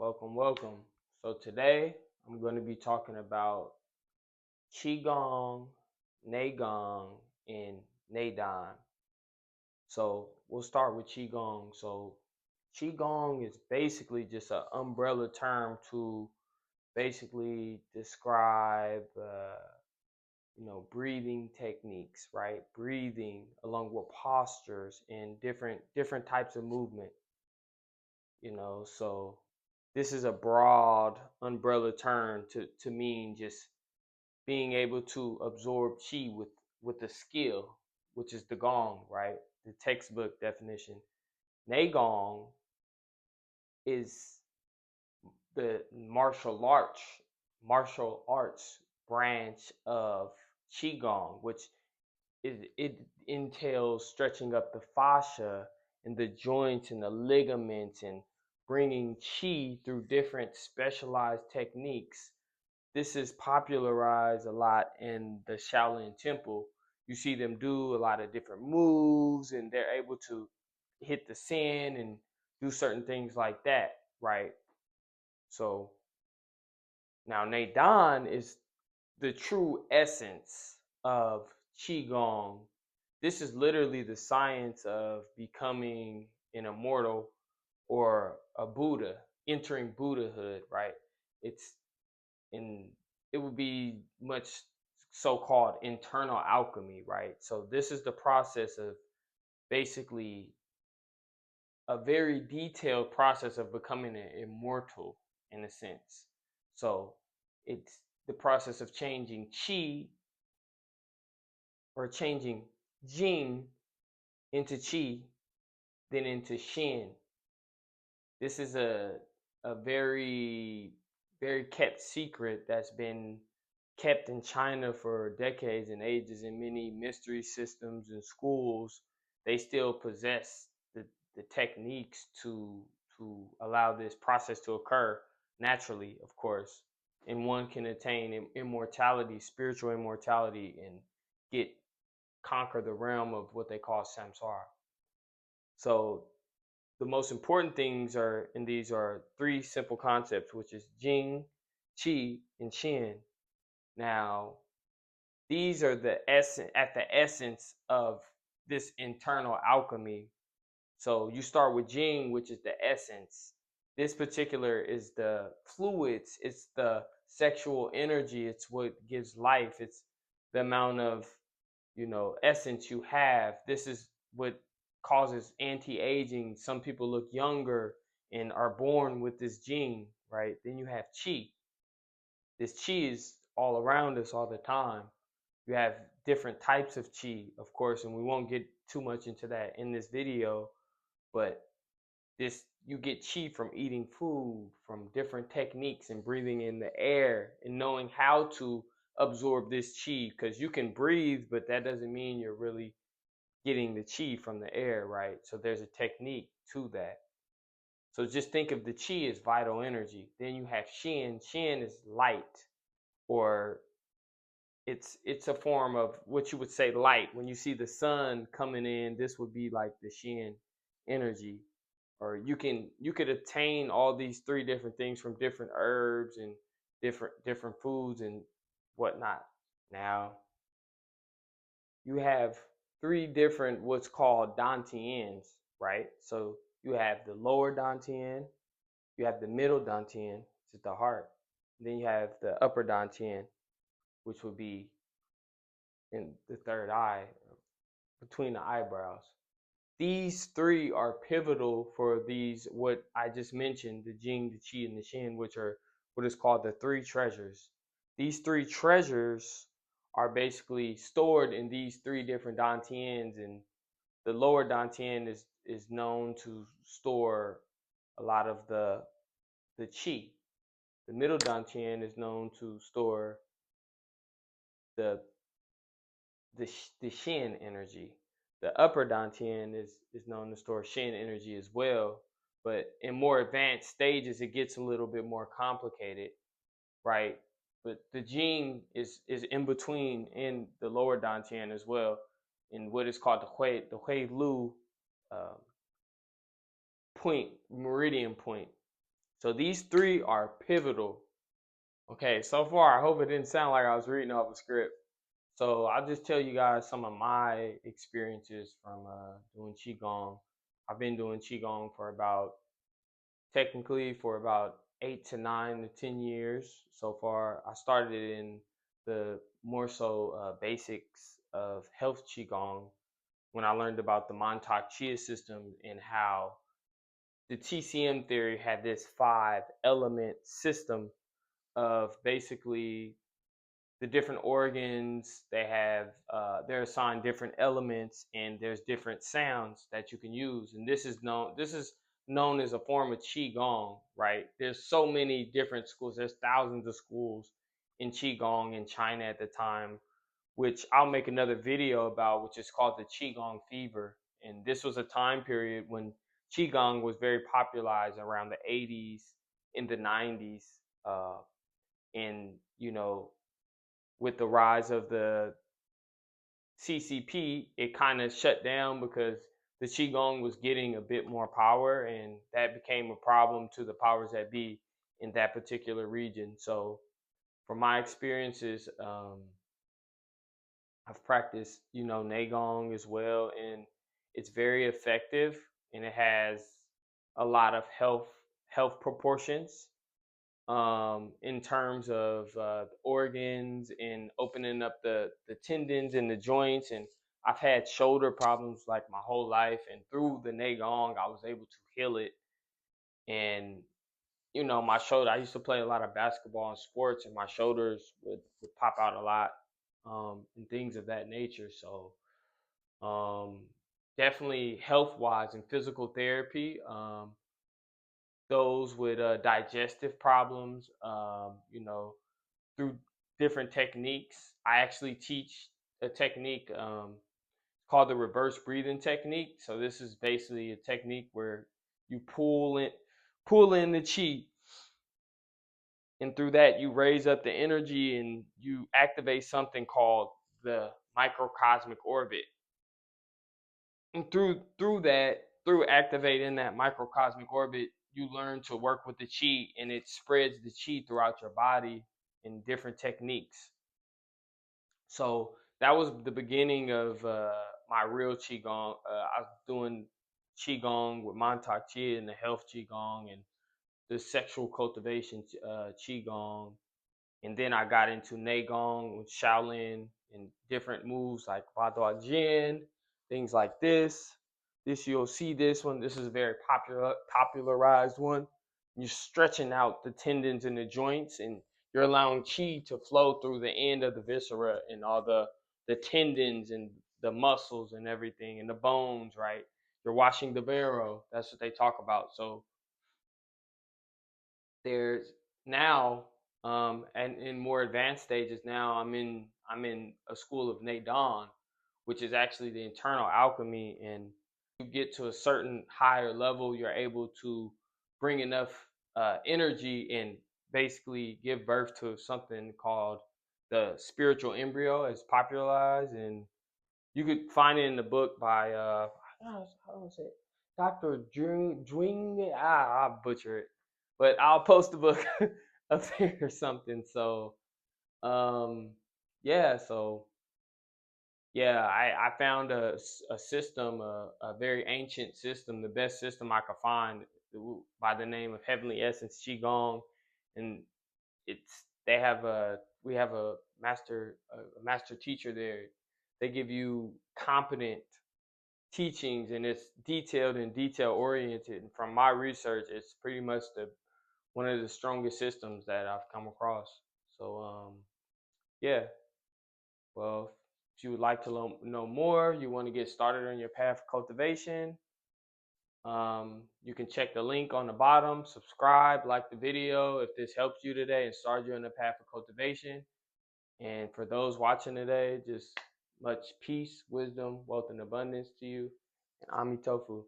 Welcome. So today I'm going to be talking about Qigong, Neigong, and Neidan. So we'll start with Qigong. So Qigong is basically just an umbrella term to basically describe, breathing techniques, right? Breathing along with postures and different types of movement. So this is a broad umbrella term to mean just being able to absorb chi with a skill, which is the gong, right? The textbook definition. Neigong is the martial arts branch of qigong, which it entails stretching up the fascia and the joints and the ligaments and bringing chi through different specialized techniques. This is popularized a lot in the Shaolin Temple. You see them do a lot of different moves and they're able to hit the sin and do certain things like that, right? So now Neidan is the true essence of Qigong. This is literally the science of becoming an immortal or a Buddha, entering Buddhahood, right? It's in it would be much so-called internal alchemy, right? So this is the process of basically a very detailed process of becoming an immortal in a sense. So it's the process of changing chi or changing Jing into Qi, then into Shen. This is a very kept secret that's been kept in China for decades and ages. In many mystery systems and schools, they still possess the techniques to allow this process to occur naturally, of course. And one can attain immortality, spiritual immortality, and get conquer the realm of what they call samsara. So the most important things are in these are three simple concepts, which is Jing, Qi, and Shen. Now, these are the essence of this internal alchemy. So you start with Jing, which is the essence. This particular is the fluids, it's the sexual energy, it's what gives life, it's the amount of essence you have. This is what causes anti-aging. Some people look younger and are born with this gene, right? Then you have chi. This chi is all around us all the time. You have different types of chi, of course, and we won't get too much into that in this video, but this you get chi from eating food, from different techniques and breathing in the air and knowing how to absorb this chi, because you can breathe, but that doesn't mean you're really getting the chi from the air, right? So there's a technique to that. So just think of the chi as vital energy. Then you have Shen. Shen is light, or it's a form of what you would say light. When you see the sun coming in, this would be like the Shen energy. Or you could attain all these three different things from different herbs and different foods and whatnot. Now you have three different what's called dantians, right? So you have the lower dantian, you have the middle dantian, which is the heart, and then you have the upper dantian, which would be in the third eye, between the eyebrows. These three are pivotal for these what I just mentioned, the Jing, the Qi, and the Shen, which are what is called the three treasures. These three treasures are basically stored in these three different dantians, and the lower dantian is known to store a lot of the Qi. The middle dantian is known to store the the Shen energy. The upper dantian is known to store Shen energy as well, but in more advanced stages, it gets a little bit more complicated, right? But the Jing is in between in the lower dantian as well, in what is called the Hui Lu um, point, meridian point. So these three are pivotal. Okay, so far I hope it didn't sound like I was reading off a script. So I'll just tell you guys some of my experiences from doing Qigong. I've been doing Qigong for about 8 to 9 to 10 years so far. I started in the more so basics of health Qigong when I learned about the Montauk Chia system and how the TCM theory had this 5 element system of basically the different organs. They're assigned different elements, and there's different sounds that you can use, and this is known as a form of qigong, right? There's so many different schools. There's thousands of schools in qigong in China at the time, which I'll make another video about, which is called the qigong fever. And this was a time period when qigong was very popularized around the 80s, in the 90s, uh, and with the rise of the CCP, it kind of shut down because the Qigong was getting a bit more power, and that became a problem to the powers that be in that particular region. So, from my experiences, I've practiced, Neigong as well, and it's very effective, and it has a lot of health proportions in terms of organs and opening up the tendons and the joints. And I've had shoulder problems like my whole life, and through the Neigong, I was able to heal it. And my shoulder. I used to play a lot of basketball and sports, and my shoulders would pop out a lot, and things of that nature. So definitely health wise and physical therapy. Those with digestive problems, through different techniques. I actually teach a technique called the reverse breathing technique. So this is basically a technique where you pull in the chi, and through that you raise up the energy and you activate something called the microcosmic orbit. And through activating that microcosmic orbit, you learn to work with the chi, and it spreads the chi throughout your body in different techniques. So that was the beginning of my real qigong. I was doing qigong with Montauk Chia and the health qigong and the sexual cultivation qigong, and then I got into Neigong with Shaolin and different moves like Ba Jin, things like this. This you'll see this one. This is a very popularized one. You're stretching out the tendons and the joints, and you're allowing chi to flow through the end of the viscera and all the tendons and the muscles and everything and the bones, right? You're washing the marrow. That's what they talk about. So there's now, and in more advanced stages now, I'm in a school of Neidan, which is actually the internal alchemy. And you get to a certain higher level, you're able to bring enough energy and basically give birth to something called the spiritual embryo, as popularized. And you could find it in the book by how was it? Dr. Dwing. I'll butcher it, but I'll post the book up there or something. So um, yeah, so yeah, I found a system, a very ancient system, the best system I could find, by the name of Heavenly Essence Qigong. And it's they have a we have a master teacher there. They give you competent teachings, and it's detailed and detail oriented. And from my research, it's pretty much the one of the strongest systems that I've come across. So yeah, well, if you would like to know more, you want to get started on your path of cultivation, you can check the link on the bottom, subscribe, like the video if this helps you today and start you on the path of cultivation. And for those watching today, just much peace, wisdom, wealth, and abundance to you. And Ami Tofu.